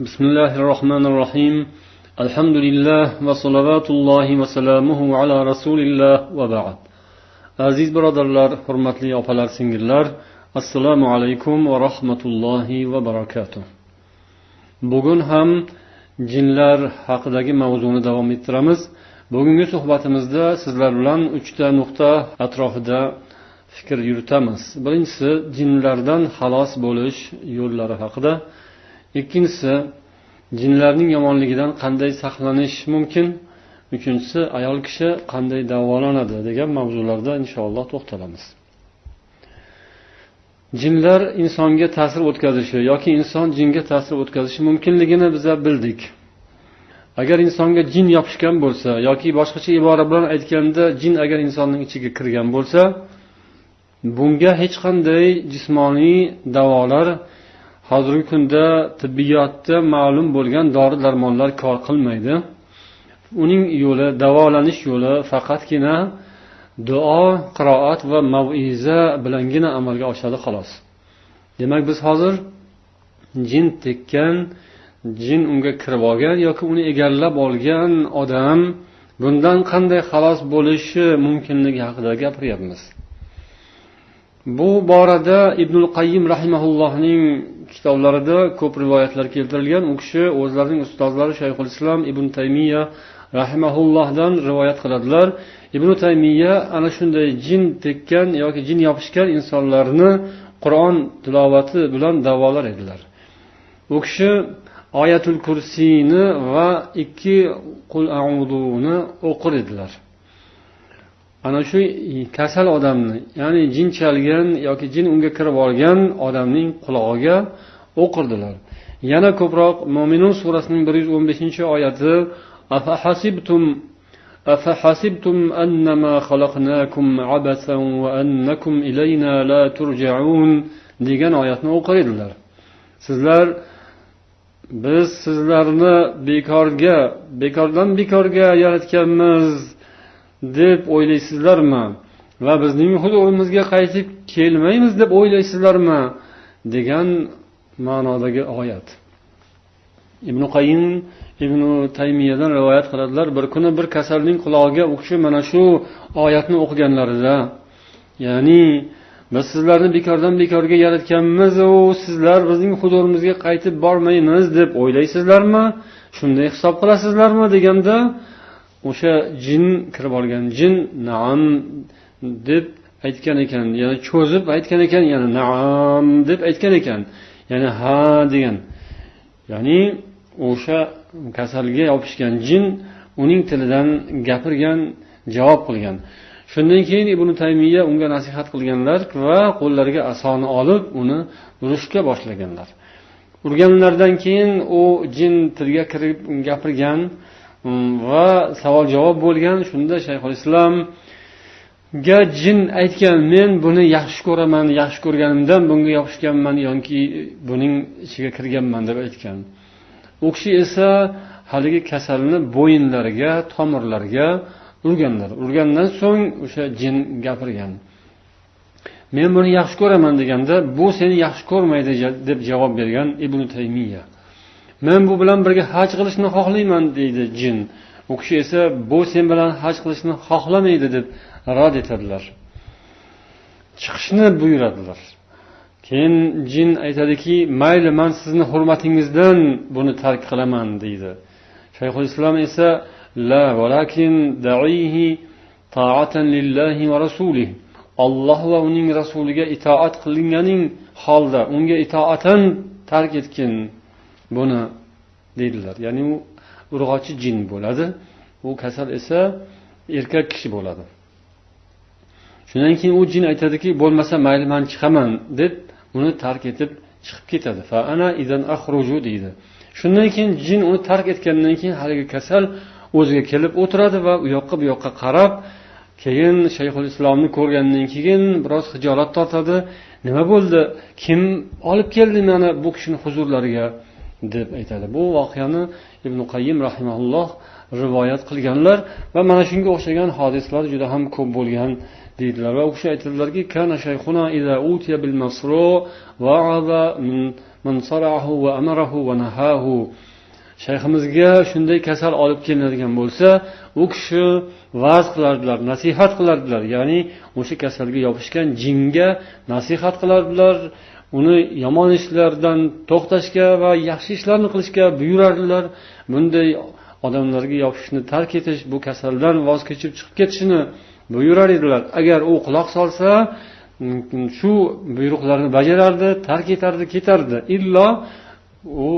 بسم الله الرحمن الرحيم الحمد لله وصلوات الله وسلامه على رسول الله وبعد. Aziz birodarlar, hurmatli opalar, singillar, assalomu alaykum va rahmatullohi va barakatuh. Bugun ham jinlar haqidagi mavzuni davom ettiramiz. Bugungi suhbatimizda sizlar bilan 3 ta nuqta atrofida fikr yuritamiz. Birinchisi, jinlardan xalos bo'lish yo'llari haqida. Ikkinchisi, jinlarning yomonligidan qanday saqlanish mumkin? Uchinchisi, ayol kishi qanday davolanadi degan mavzularda inshaalloh to'xtalamiz. Jinlar insonga ta'sir o'tkazishi yoki inson jinga ta'sir o'tkazishi mumkinligini biz bildik. Agar insonga jin yopishgan bo'lsa yoki boshqacha ibora bilan aytganda jin agar insonning ichiga kirgan bo'lsa, bunga hech qanday jismoniy davolar, hozirgi kunda tibbiyotda ma'lum bo'lgan dori-darmonlar kor qilmaydi. Uning yo'li, davolanish yo'li faqatgina duo, qiroat va mav'iza bilangina amalga oshadi xolos. Demak, biz hozir jin tekkan, jin unga kirib olgan yoki uni egallab olgan odam bundan qanday xalos bo'lishi mumkinligi haqida gapiryapmiz. Bu borada Ibnul Qayyim rahimahullohning kitoblarida ko'p rivoyatlar keltirilgan. U kishi o'zlarining ustozlari Shayxul Islom Ibn Taymiya rahimahullohdan rivoyat qiladilar. Ibn Taymiya ana shunday jin tekkan yoki jin yopishgan insonlarni Qur'on tilovati bilan davolar edilar. U kishi Oyatul Kursiyni va 2 Qul a'uduni o'qir edilar. Ana shu kasal odamni, ya'ni jin chalgan yoki jin unga kirib olgan odamning qulog'iga o'qirdilar. Yana ko'proq Mo'minun surasining 115-oyati Afahasibtum annama khalaqnakum abasan va annakum ilayna la turja'un degan oyatni o'qir edilar. Biz sizlarni bekorga yaratganmiz deb o'ylaysizlarmi va bizning huzurimizga qaytib kelmaymiz deb o'ylaysizlarmi degan ma'nodagi oyat. Ibn Qayyim Ibn Taymiyadan rivoyat qiladilar. Bir kuni bir kasalning qulog'iga u kishi mana shu oyatni o'qiganlarida, ya'ni biz sizlarni bekorga yaratganmiz va sizlar bizning huzurimizga qaytib bormaymiz deb o'ylaysizlarmi? Shunday hisob qilasizlarmi deganda o'sha jin kirib olgan jin na'am deb aytgan ekan, ya'ni cho'zib aytgan ekan, ya'ni na'am deb aytgan ekan, ya'ni ha degan. Ya'ni o'sha kasalga yopishgan jin uning tilidan gapirgan, javob qilgan. Shundan keyin Ibn Taymiya unga nasihat qilganlar va qo'llariga asoni olib uni urishga boshlaganlar. Urganlardan keyin u jin tilga kirib gapirgan va savol javob bo'lgan. Shunda Shayxul Islomga jin aytgan, men buni yaxshi ko'raman, yaxshi ko'rganimdan bunga yopishganman yoki buning ichiga kirganman deb aytgan. U kishi esa haligi kasalni bo'yinlariga, tomirlariga urganlar. Urgandan so'ng o'sha jin gapirgan. Men buni yaxshi ko'raman deganda, bu seni yaxshi ko'rmaydi deb javob bergan Ibn Taymiya. Men bu bilan birga haj qilishni xohlayman deydi jin. U kishi esa bu sen bilan haj qilishni xohlamaydi deb rad etadilar. Chiqishni buyuradilar. Keyin jin aytadiki, mayli, men sizni hurmatingizdan buni tark qilaman deydi. Shayxul Islom esa la walakin da'ihi ta'atan lillahi va rasulihi. Alloh va uning rasuliga itoat qilinganing holda unga itoatan tark etgin buni deydilar. Ya'ni u urg'ochi jin bo'ladi, u kasal esa erkak kishi bo'ladi. Shundan keyin u jin aytadiki, bo'lmasa mayli, men chiqaman deb uni tark etib chiqib ketadi. Fa ana idan akhruju deydi. Shundan keyin jin uni tark etgandan keyin haligi kasal o'ziga kelib o'tiradi va u yoqqa bu yoqqa qarab, keyin Shayxul Islomni ko'rgandan keyin biroz xijolat tortadi. Nima bo'ldi? Kim olib keldi meni bu kishining huzurlariga deb aytadi. Bu voqeani Ibn Qayyim rahimahulloh rivoyat qilganlar va mana shunga o'xshagan hodisalar juda ham ko'p bo'lgan deydilar. Va u kishi aytadilarki, kana shayxuna iza utiya bil masru wa'aza man sara'ahu va amarahu va nahahu. Shayximizga shunday kasal olib kelinadigan bo'lsa, u kishi va'z qilardilar, nasihat qilardilar. Ya'ni o'sha kasalga yopishgan jinga nasihat qilardilar, uni yomon ishlardan to'xtashga va yaxshi ishlarni qilishga buyurardilar. Bunday odamlarga yopishishni tark etish, bu kasaldan voz kechib chiqib ketishini buyurar edilar. Agar u quloq solsa, shu buyruqlarni bajarardi, tark etardi, ketardi. Illo u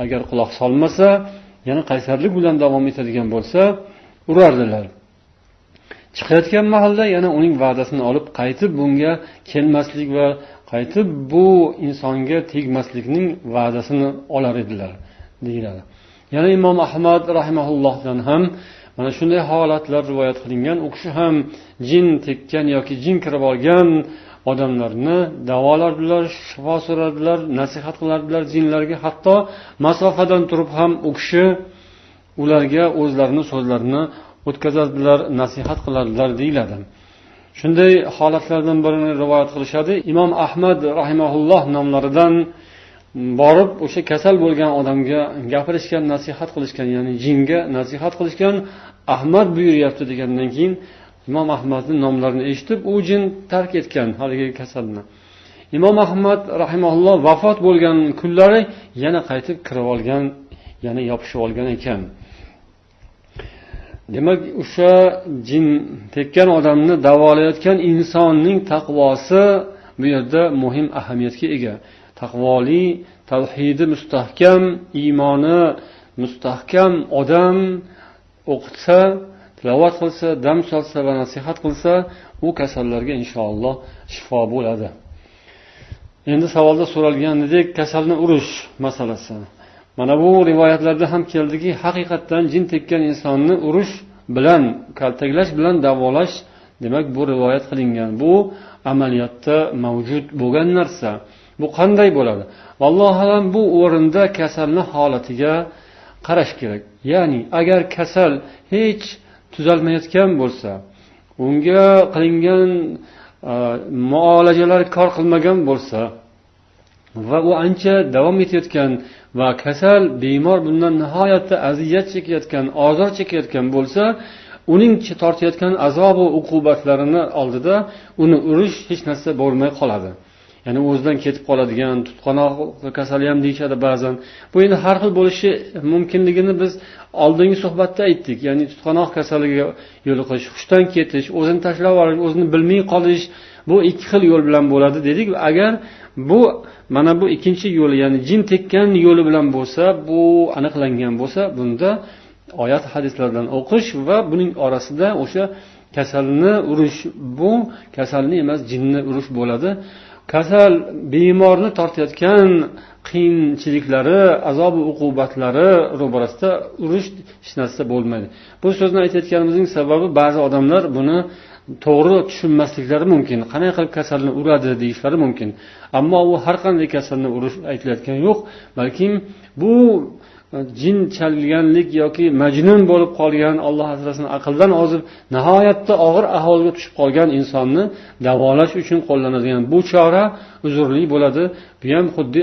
agar quloq solmasa, yana qaysarlik bilan davom etadigan bo'lsa, urardilar. Chiqayotgan mahalda yana uning va'dasini olib qaytib bunga kelmaslik va qaytib bu insonga tegmaslikning va'dasini olar edilar, deyiladi. Yana Imom Ahmad rahimahullohdan ham mana shunday holatlar rivoyat qilingan. U kishi ham jin tekkan yoki jin kirib olgan odamlarni davolardilar, shifo so'rardilar, nasihat qilardilar jinlarga. Hatto masofadan turib ham u kishi ularga o'zlarining so'zlarini o'tkazadilar, nasihat qilardilar, deyiladi. Shunday holatlardan birini rivoyat qilishadi. Imom Ahmad rahimahulloh nomlaridan borib o'sha kasal bo'lgan odamga gapirishgan, nasihat qilishgan, ya'ni jinga nasihat qilishgan. Ahmad buyuryapti degandan keyin Imom Ahmadning nomlarini eshitib, u jin tark etgan haligi kasalni. Imom Ahmad rahimahulloh vafot bo'lgan kunlari yana qaytib kirib olgan, yana yopishib olgan ekan. Demak, o'sha jin tekkan odamni davolayotgan insonning taqvosi bu yerda muhim ahamiyatga ega. Taqvoli, tavhidi mustahkam, iymoni mustahkam odam o'qitsa, tilovat qilsa, dam solsa va nasihat qilsa, u kasallarga inshaalloh shifo bo'ladi. Endi savolda so'ralganidek kasalni urish masalasi. Mana bu rivoyatlarda ham keldiki, haqiqatdan jin tekkan insonni urish bilan, kaltaklash bilan davolash, demak bu rivoyat qilingan. Bu amaliyotda mavjud bo'lgan narsa. Bu qanday bo'ladi? Vallohu alam bu o'rinda kasalni holatiga qarash kerak. Ya'ni agar kasal hech tuzalmayotgan bo'lsa, unga qilingan muolajalar kor qilmagan bo'lsa va u ancha davom etayotgan va kasal bemor bundan nihoyatda aziyat chekayotgan, ozor chekayotgan bo'lsa, uning tortayotgan azob va uqubatlarini oldida uni urish hech narsa bo'lmay qoladi. Ya'ni o'zidan ketib qoladigan tutqanoq kasali ham deyishadi ba'zan. Bu endi har xil bo'lishi mumkinligini biz oldingi suhbatda aytdik. Ya'ni tutqanoq kasaliga yo'liqish, hushdan ketish, o'zini tashlab yuborish, o'zini bilmay qolish, bu ikki xil yo'l bilan bo'ladi dedik. Agar bu mana bu ikkinchi yo'li, ya'ni jin tekkan yo'li bilan bo'lsa, bu aniqlangan bo'lsa, bunda oyat hadislardan o'qish va buning orasida o'sha kasalni urish, bu kasalni emas, jinni urish bo'ladi. Kasal bemorni tortayotgan qiyinchiliklari, azob va uqubatlari ro'barasida urish hech narsa bo'lmaydi. Bu so'zni aytayotganimizning sababi ba'zi odamlar buni to'g'ri tushunmasliklari mumkin. Qanday qilib kasalni uradi deyishlari mumkin. Ammo u har qanday kasalni urish aytilayotgani yo'q, balki bu jin chalganlik yoki majnun bo'lib qolgan, Alloh asrasin, aqldan ozib nihoyatda og'ir ahvolga tushib qolgan insonni davolash uchun qo'llanadigan bu chora uzrli bo'ladi. Bu ham xuddi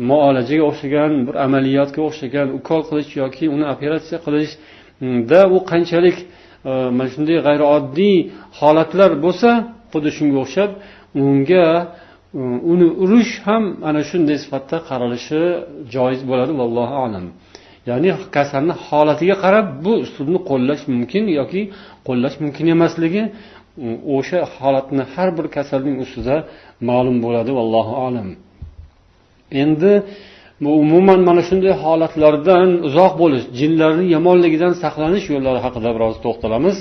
muolajaga o'xshagan, bir amaliyotga o'xshagan, ukol qilish yoki uni operatsiya qilishda u qanchalik mana shunday g'ayrioddiy holatlar bo'lsa, xuddi shunga o'xshab uni urish ham ana shunday sifatda qaralishi joiz bo'ladi, vallohu a'lam. Ya'ni kasalni holatiga qarab bu uslubni qo'llash mumkin yoki qo'llash mumkin emasligi o'sha holatni har bir kasalning ustida ma'lum bo'ladi, vallohu a'lam. Endi bu umuman mana shunday holatlardan uzoq bo'lish, jinlarning yomonligidan saqlanish yo'llari haqida biroz to'xtalamiz.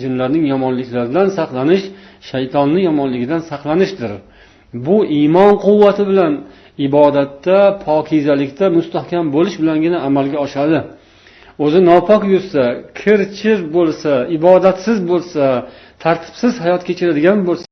Jinlarning yomonliklaridan saqlanish shaytonning yomonligidan saqlanishdir. Bu iymon quvvati bilan, ibodatda, pokizalikda mustahkam bo'lish bilangina amalga oshadi. O'zi nopok yursa, kir-chir bo'lsa, ibodatsiz bo'lsa, tartibsiz hayot kechiradigan bo'lsa